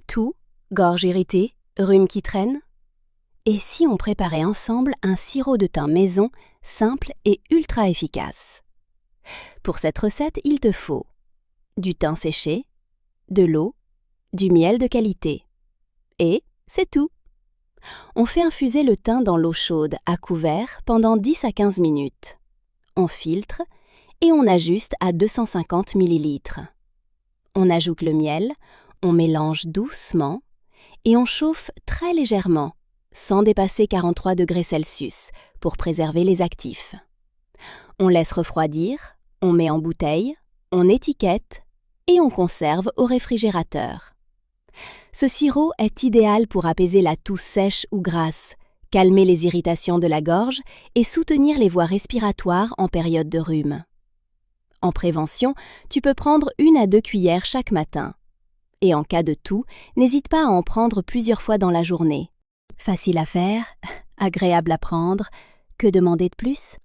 Toux, gorge irritée, rhume qui traîne? Et si on préparait ensemble un sirop de thym maison simple et ultra efficace? Pour cette recette, il te faut du thym séché, de l'eau, du miel de qualité. Et c'est tout! On fait infuser le thym dans l'eau chaude à couvert pendant 10 à 15 minutes. On filtre et on ajuste à 250 ml. On ajoute le miel, on mélange doucement et on chauffe très légèrement, sans dépasser 43 degrés Celsius, pour préserver les actifs. On laisse refroidir, on met en bouteille, on étiquette et on conserve au réfrigérateur. Ce sirop est idéal pour apaiser la toux sèche ou grasse, calmer les irritations de la gorge et soutenir les voies respiratoires en période de rhume. En prévention, tu peux prendre 1 à 2 cuillères chaque matin. Et en cas de toux, n'hésite pas à en prendre plusieurs fois dans la journée. Facile à faire, agréable à prendre, que demander de plus?